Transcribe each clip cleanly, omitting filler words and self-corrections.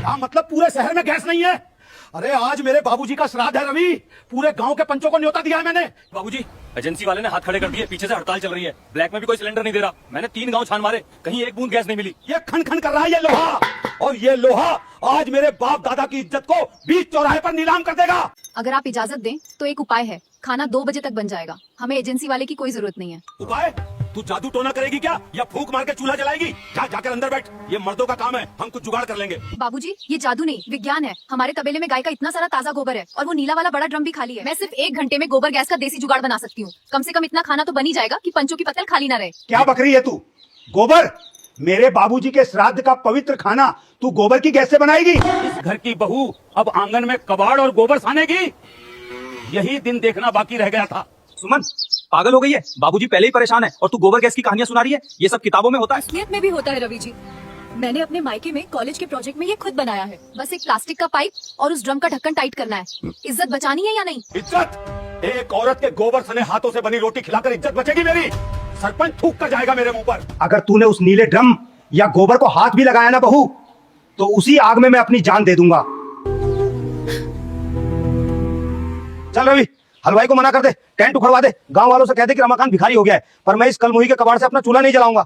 क्या मतलब पूरे शहर में गैस नहीं है? अरे आज मेरे बाबूजी का श्राद्ध है रवि, पूरे गांव के पंचों को न्योता दिया है मैंने। बाबूजी, एजेंसी वाले ने हाथ खड़े कर दिए, पीछे से हड़ताल चल रही है, ब्लैक में भी कोई सिलेंडर नहीं दे रहा। मैंने 3 गांव छान मारे, कहीं एक बूंद गैस नहीं मिली। ये खन खन कर रहा है ये लोहा, और ये लोहा आज मेरे बाप दादा की इज्जत को बीच चौराहे पर नीलाम कर देगा। अगर आप इजाजत दें तो एक उपाय है, खाना 2 बजे तक बन जाएगा, हमें एजेंसी वाले की कोई जरूरत नहीं है। उपाय? तू जादू टोना करेगी क्या, या फूंक मार के चूल्हा जलाएगी? जाकर अंदर बैठ, ये मर्दों का काम है, हम कुछ जुगाड़ कर लेंगे। बाबूजी, ये जादू नहीं विज्ञान है। हमारे तबेले में गाय का इतना सारा ताजा गोबर है और वो नीला वाला बड़ा ड्रम भी खाली है। मैं सिर्फ 1 घंटे में गोबर गैस का देसी जुगाड़ बना सकती हूँ। कम से कम इतना खाना तो बन ही जाएगा कि पंचों की पत्तल खाली न रहे। क्या बकरी है तू? गोबर? मेरे बाबूजी के श्राद्ध का पवित्र खाना तू गोबर की गैस से बनाएगी? इस घर की बहू अब आंगन में कबाड़ और गोबर सानेगी? यही दिन देखना बाकी रह गया था। सुमन, पागल हो गई है? बाबूजी पहले ही परेशान है और तू गोबर गैस की कहानियां सुना रही है। ये सब किताबों में होता है, असलियत में भी होता है रवि जी। मैंने अपने मायके में कॉलेज के प्रोजेक्ट में ये खुद बनाया है। बस एक प्लास्टिक का पाइप और उस ड्रम का ढक्कन टाइट करना है। इज्जत बचानी है या नहीं? इज्जत? एक औरत के गोबर सने हाथों से बनी रोटी खिलाकर इज्जत बचेगी मेरी? सरपंच थूक कर जाएगा मेरे मुंह पर। अगर तूने उस नीले ड्रम या गोबर को हाथ भी लगाया ना बहू, तो उसी आग में मैं अपनी जान दे दूंगा। चल रवि, हलवाई को मना कर दे, टेंट उखड़वा दे, गांव वालों से कह दे कि रमाकांत भिखारी हो गया है, पर मैं इस कलमुही के कबाड़ से अपना चूल्हा नहीं जलाऊंगा।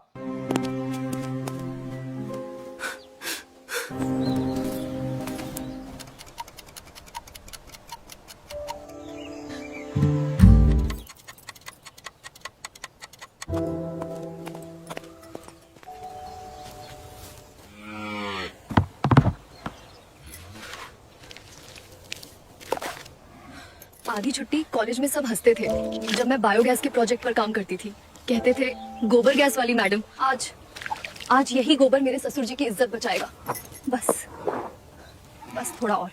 आधी छुट्टी कॉलेज में सब हंसते थे जब मैं बायोगैस के प्रोजेक्ट पर काम करती थी। कहते थे गोबर गैस वाली मैडम। आज यही गोबर मेरे ससुर जी की इज्जत बचाएगा। बस थोड़ा और।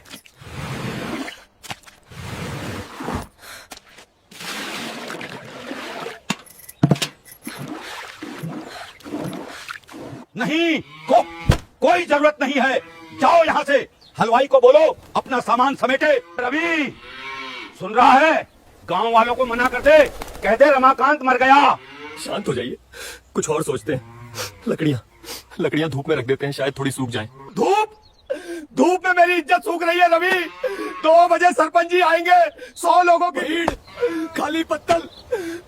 नहीं, कोई जरूरत नहीं है, जाओ यहाँ से। हलवाई को बोलो अपना सामान समेटे। रवि सुन रहा है? गांव वालों को मना कर दे, कह दे रमाकांत मर गया। शांत हो जाइए, कुछ और सोचते हैं। लकड़ियां धूप में रख देते हैं, शायद थोड़ी सूख जाएं। धूप में मेरी इज्जत सूख रही है रवि। 2 बजे सरपंच जी आएंगे, 100 लोगों की भीड़, खाली पत्तल,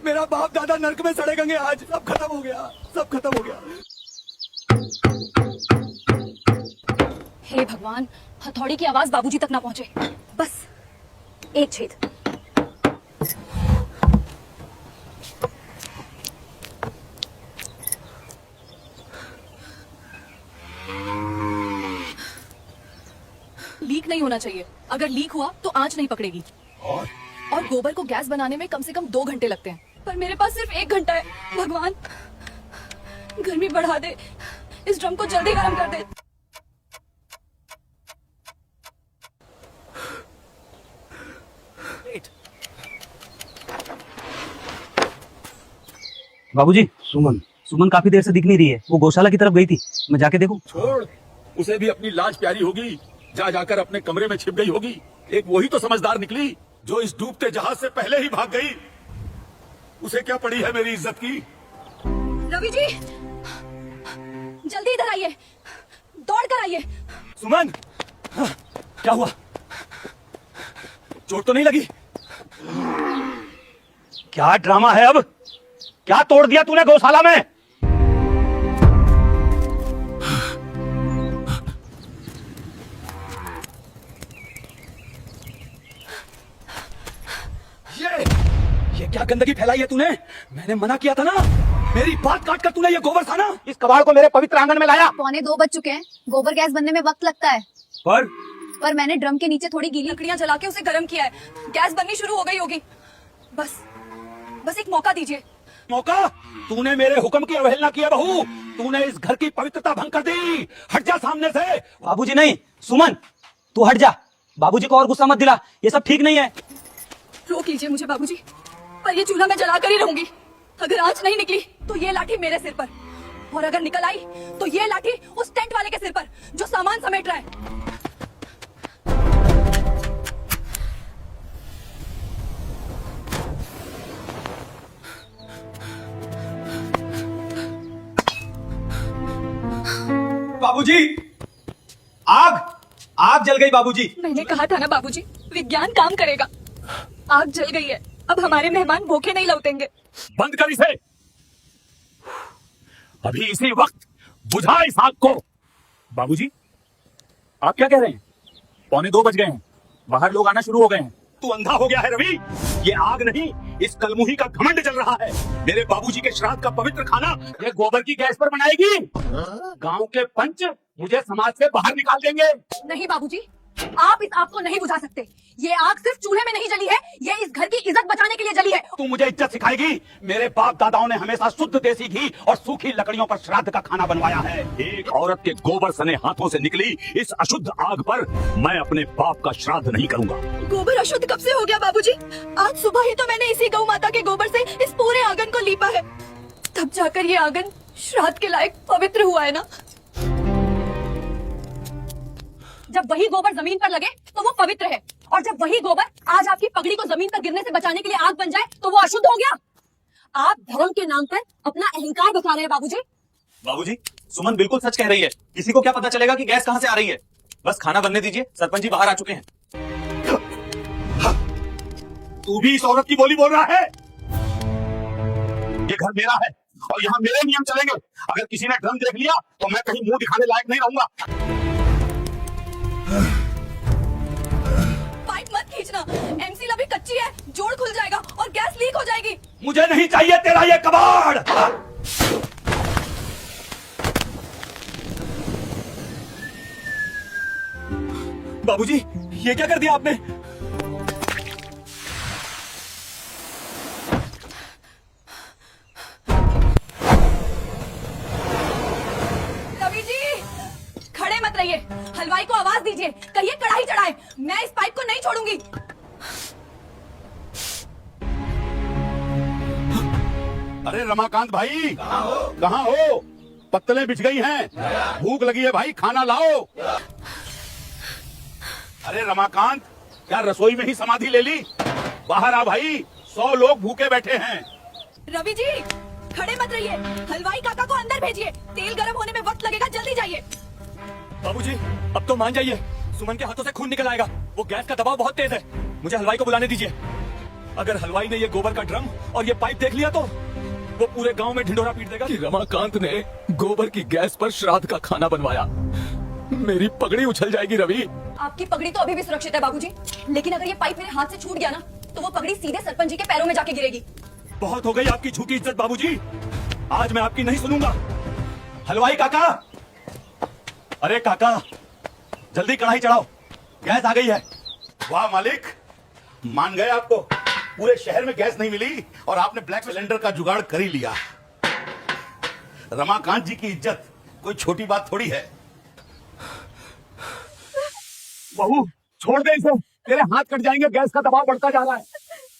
मेरा बाप दादा नरक में सड़ेंगे। आज सब खत्म हो गया, सब खत्म हो गया। हे भगवान, हथौड़ी की आवाज बाबूजी तक ना पहुंचे। बस एक छेद। लीक नहीं होना चाहिए। अगर लीक हुआ तो आंच नहीं पकड़ेगी। और गोबर को गैस बनाने में कम से कम 2 घंटे लगते हैं, पर मेरे पास सिर्फ 1 घंटा है। भगवान गर्मी बढ़ा दे, इस ड्रम को जल्दी गर्म कर दे। बाबूजी, सुमन काफी देर से दिख नहीं रही है। वो गौशाला की तरफ गई थी, मैं जाके देखूं? छोड़, उसे भी अपनी लाज प्यारी होगी, जाकर अपने कमरे में छिप गई होगी। एक वही तो समझदार निकली जो इस डूबते जहाज से पहले ही भाग गई। उसे क्या पड़ी है मेरी इज्जत की? रवि जी जल्दी इधर आइए, दौड़ कर आइए। सुमन, क्या हुआ? चोट तो नहीं लगी? क्या ड्रामा है अब? क्या तोड़ दिया तूने गौशाला में? ये क्या गंदगी फैलाई है तूने? मैंने मना किया था ना, मेरी बात काट कर तूने ये गोबर खाना इस कबाड़ को मेरे पवित्र आंगन में लाया। 1:45 बज चुके हैं। गोबर गैस बनने में वक्त लगता है, पर मैंने ड्रम के नीचे थोड़ी गीली लकड़ियां जला के उसे गर्म किया है। गैस बननी शुरू हो गई होगी। बस एक मौका दीजिए। मौका? तूने मेरे हुक्म की अवहेलना की है बहू। तूने इस घर की पवित्रता भंग कर दी। हट जा सामने से। बाबूजी नहीं, सुमन तू हट जा। बाबूजी को और गुस्सा मत दिला, ये सब ठीक नहीं है। रोक लीजिए मुझे बाबूजी, पर ये चूल्हा मैं जला कर ही रहूंगी। अगर आंच नहीं निकली तो ये लाठी मेरे सिर पर, और अगर निकल आई तो ये लाठी उस टेंट वाले के सिर पर जो सामान समेट रहा है। बाबूजी, आग आग जल गई बाबूजी। मैंने कहा था ना बाबूजी, विज्ञान काम करेगा। आग जल गई है, अब हमारे मेहमान भूखे नहीं लौटेंगे। बंद कर इसे, अभी इसी वक्त बुझा इस आग को। बाबूजी, आप क्या कह रहे हैं? 1:45 बज गए हैं, बाहर लोग आना शुरू हो गए हैं। तू अंधा हो गया है रवि, ये आग नहीं, इस कलमुही का घमंड जल रहा है। मेरे बाबूजी के श्राद्ध का पवित्र खाना ये गोबर की गैस पर बनाएगी। गांव के पंच मुझे समाज से बाहर निकाल देंगे। नहीं बाबूजी, आप इस आग को नहीं बुझा सकते। ये आग सिर्फ चूल्हे में नहीं जली है, ये इस घर की इज्जत बचाने के लिए जली है। तू मुझे इज्जत सिखाएगी? मेरे बाप दादाओं ने हमेशा शुद्ध देसी घी और सूखी लकड़ियों पर श्राद्ध का खाना बनवाया है। एक औरत के गोबर सने हाथों से निकली इस अशुद्ध आग पर मैं अपने बाप का श्राद्ध नहीं करूंगा। गोबर अशुद्ध कब से हो गया बाबूजी? आज सुबह ही तो मैंने इसी गौ माता के गोबर से इस पूरे आंगन को लीपा है, तब जाकर ये आंगन श्राद्ध के लायक पवित्र हुआ है ना। जब वही गोबर जमीन पर लगे तो वो पवित्र है, और जब वही गोबर आज आपकी पगड़ी को जमीन पर गिरने से बचाने के लिए आग बन जाए तो वो अशुद्ध हो गया। आप धर्म के नाम पर अपना अहंकार बचा रहे हैं बाबूजी। बाबूजी, सुमन बिल्कुल सच कह रही है। किसी को क्या पता चलेगा कि गैस कहां से आ रही है। बस खाना बनने दीजिए, सरपंच जी बाहर आ चुके हैं। तू भी इस औरत की बोली बोल रहा है? ये घर मेरा है और यहाँ मेरे नियम चलेंगे। अगर किसी ने ड्रम देख लिया तो मैं कहीं मुंह दिखाने लायक नहीं रहूंगा। पाइप मत खींचना, एमसील अभी कच्ची है, जोड़ खुल जाएगा और गैस लीक हो जाएगी। मुझे नहीं चाहिए तेरा ये कबाड़। बाबूजी, ये क्या कर दिया आपने? रवि जी, खड़े मत रहिए, हलवाई को आवाज दीजिए, कहिए कढ़ाई चढ़ाए। मैं इस पाइप को नहीं छोड़ूंगी। अरे रमाकांत भाई, कहाँ हो? पत्तलें बिछ गई हैं, भूख लगी है भाई, खाना लाओ। अरे रमाकांत, क्या रसोई में ही समाधि ले ली? बाहर आ भाई, 100 लोग भूखे बैठे हैं। रवि जी, खड़े मत रहिए, हलवाई काका को अंदर भेजिए, तेल गर्म होने में वक्त लगेगा, जल्दी जाइए। बाबूजी, अब तो मान जाइए, सुमन के हाथों से खून निकल आएगा। वो गैस का दबाव बहुत तेज है, मुझे हलवाई को बुलाने दीजिए। अगर हलवाई ने ये गोबर का ड्रम और ये पाइप देख लिया तो वो पूरे गांव में ढिंढोरा पीट देगा कि रमाकांत ने गोबर की गैस पर श्राद्ध का खाना बनवाया। मेरी पगड़ी उछल जाएगी रवि। आपकी पगड़ी तो अभी भी सुरक्षित है बाबूजी, लेकिन अगर ये पाइप मेरे हाथ से छूट गया ना तो वो पगड़ी सीधे सरपंच जी के पैरों में जाके गिरेगी। बहुत हो गई आपकी झूठी इज्जत बाबूजी, आज मैं आपकी नहीं सुनूंगा। हलवाई काका, अरे काका, जल्दी कढ़ाई चढ़ाओ, गैस आ गई है। वाह मालिक, मान गए आपको। पूरे शहर में गैस नहीं मिली और आपने ब्लैक सिलेंडर का जुगाड़ कर ही लिया। रमाकांत जी की इज्जत कोई छोटी बात थोड़ी है। बहू, छोड़ दे इसे, तेरे हाथ कट जाएंगे, गैस का दबाव बढ़ता जा रहा है।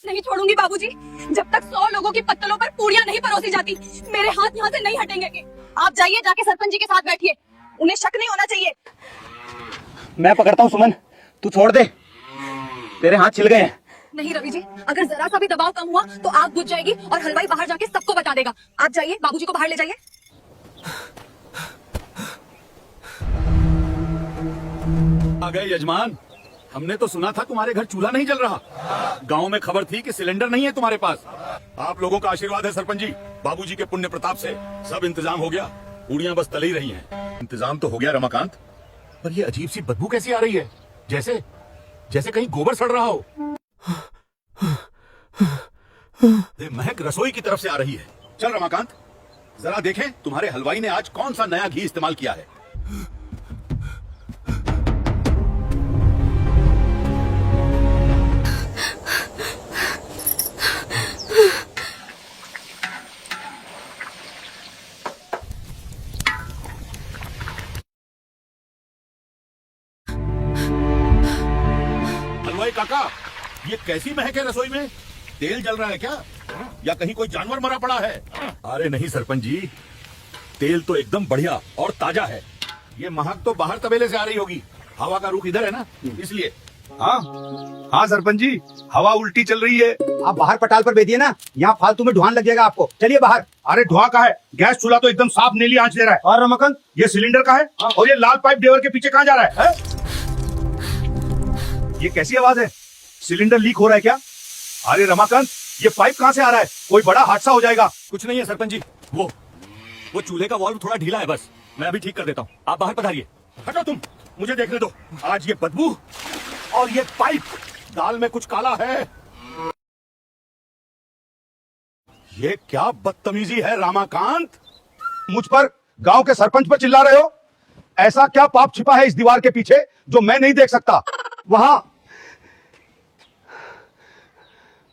नहीं छोड़ूंगी बाबूजी, जब तक 100 लोगों की पत्तलों पर पूड़ियां नहीं परोसी जाती, मेरे हाथ यहाँ से नहीं हटेंगे। आप जाइए, जाके सरपंच जी के साथ बैठिए, उन्हें शक नहीं होना चाहिए। मैं पकड़ता हूँ सुमन, तू छोड़ दे, तेरे हाथ छिल गए हैं। नहीं रवि जी, अगर जरा सा भी दबाव कम हुआ तो आग बुझ जाएगी और हलवाई बाहर जाके सबको बता देगा। आप जाइए, बाबूजी को बाहर ले जाइए। आ गए यजमान, हमने तो सुना था तुम्हारे घर चूल्हा नहीं जल रहा। गांव में खबर थी कि सिलेंडर नहीं है तुम्हारे पास। आप लोगों का आशीर्वाद है सरपंच जी, बाबूजी के पुण्य प्रताप से सब इंतजाम हो गया। पूड़ियां बस तल ही रही हैं। इंतजाम तो हो गया रमाकांत, पर ये अजीब सी बदबू कैसी आ रही है? जैसे जैसे कहीं गोबर सड़ रहा हो। ये महक रसोई की तरफ से आ रही है। चल रमाकांत, जरा देखें तुम्हारे हलवाई ने आज कौन सा नया घी इस्तेमाल किया है। हलवाई काका, ये कैसी महक है रसोई में? तेल जल रहा है क्या, या कहीं कोई जानवर मरा पड़ा है? अरे नहीं सरपंच जी, तेल तो एकदम बढ़िया और ताजा है। ये महक तो बाहर तबेले से आ रही होगी, हवा का रुख इधर है ना, इसलिए। हाँ सरपंच जी, हवा उल्टी चल रही है। आप बाहर पटाल पर बैठिए ना, यहाँ फालतू में ढुआन लग जाएगा आपको। चलिए बाहर। अरे धुआं का है, गैस चूल्हा तो एकदम साफ नीली आंच दे रहा है। और रमाकांत, ये सिलेंडर का है, और ये लाल पाइप देवर के पीछे कहाँ जा रहा है? ये कैसी आवाज है? सिलेंडर लीक हो रहा है क्या? अरे रमाकांत, ये पाइप कहाँ से आ रहा है? कोई बड़ा हादसा हो जाएगा। कुछ नहीं है सरपंच जी, वो चूल्हे का वाल्व थोड़ा ढीला है, बस मैं अभी ठीक कर देता हूँ। आप बाहर पधारिए। हटो तुम, मुझे देखने दो। आज ये बदबू और ये पाइप, दाल में कुछ काला है। ये क्या बदतमीजी है रामाकांत? मुझ पर, गांव के सरपंच पर चिल्ला रहे हो? ऐसा क्या पाप छिपा है इस दीवार के पीछे जो मैं नहीं देख सकता?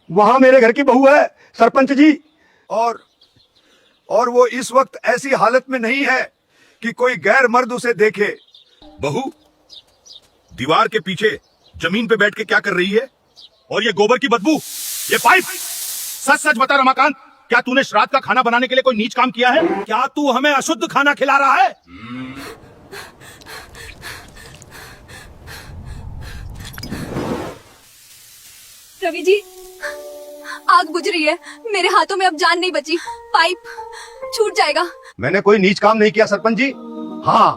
वहां मेरे घर की बहू है सरपंच जी, और वो इस वक्त ऐसी हालत में नहीं है कि कोई गैर मर्द उसे देखे। बहू, दीवार के पीछे जमीन पे बैठ के क्या कर रही है? और ये गोबर की बदबू, ये पाइप। सच सच बता रमाकांत, क्या तूने श्राद्ध का खाना बनाने के लिए कोई नीच काम किया है? क्या तू हमें अशुद्ध खाना खिला रहा है? रवि जी, आग बुझ रही है, मेरे हाथों में अब जान नहीं बची, पाइप छूट जाएगा। मैंने कोई नीच काम नहीं किया सरपंच जी। हाँ,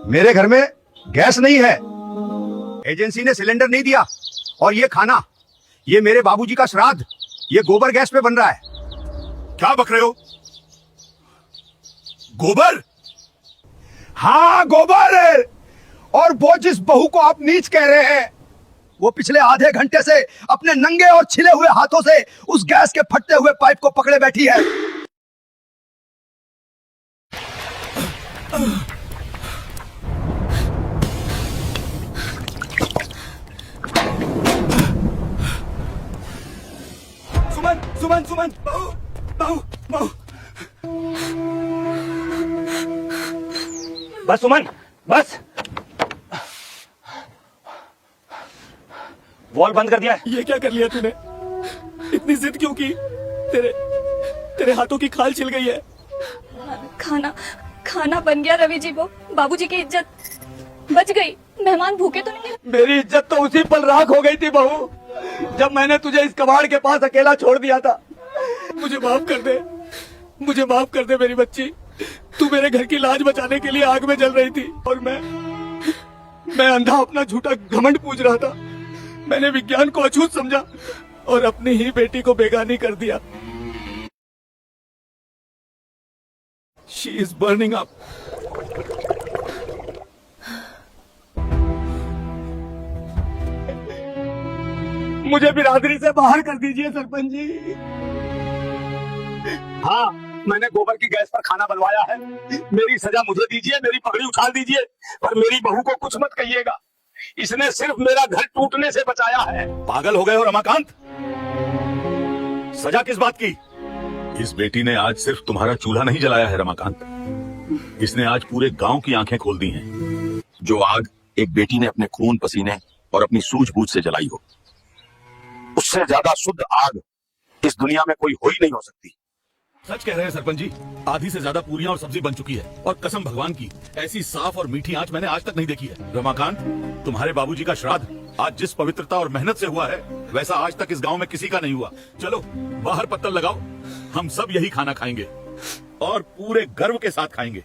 मेरे घर में गैस नहीं है, एजेंसी ने सिलेंडर नहीं दिया, और ये खाना, ये मेरे बाबूजी का श्राद्ध, ये गोबर गैस पे बन रहा है। क्या बक रहे हो? गोबर? हाँ गोबर। और वो जिस बहू को आप नीच कह रहे हैं, वो पिछले आधे घंटे से अपने नंगे और छिले हुए हाथों से उस गैस के फटते हुए पाइप को पकड़े बैठी है। सुमन, सुमन, सुमन, बहू, बहू, बहू। बस सुमन, बस। वॉल बंद कर दिया है। ये क्या कर लिया तूने? इतनी जिद क्यों की? तेरे हाथों की खाल छिल गई है। खाना बन गया रवि जी, वो बाबूजी की इज्जत बच गई। मेहमान भूखे तो नहीं है। मेरी इज्जत तो उसी पल राख हो गई थी बहू, जब मैंने तुझे इस कबाड़ के पास अकेला छोड़ दिया था। मुझे माफ कर दे, मुझे माफ कर दे मेरी बच्ची। तू मेरे घर की लाज बचाने के लिए आग में जल रही थी, और मैं अंधा अपना झूठा घमंड पूज रहा था। मैंने विज्ञान को अछूत समझा और अपनी ही बेटी को बेगानी कर दिया। She is burning up. मुझे बिरादरी से बाहर कर दीजिए सरपंच जी। हाँ, मैंने गोबर की गैस पर खाना बनवाया है। मेरी सजा मुझे दीजिए, मेरी पगड़ी उछाल दीजिए, पर मेरी बहू को कुछ मत कहिएगा। इसने सिर्फ मेरा घर टूटने से बचाया है। पागल हो गए हो रमाकांत? सजा किस बात की? इस बेटी ने आज सिर्फ तुम्हारा चूल्हा नहीं जलाया है रमाकांत, इसने आज पूरे गांव की आंखें खोल दी हैं। जो आग एक बेटी ने अपने खून पसीने और अपनी सूझबूझ से जलाई हो, उससे ज्यादा शुद्ध आग इस दुनिया में कोई हो ही नहीं हो सकती। सच कह रहे हैं सरपंच जी, आधी से ज्यादा पूरियां और सब्जी बन चुकी है, और कसम भगवान की, ऐसी साफ और मीठी आंच मैंने आज तक नहीं देखी है। रमाकांत, तुम्हारे बाबूजी का श्राद्ध आज जिस पवित्रता और मेहनत से हुआ है, वैसा आज तक इस गांव में किसी का नहीं हुआ। चलो बाहर पत्तल लगाओ, हम सब यही खाना खाएंगे और पूरे गर्व के साथ खाएंगे।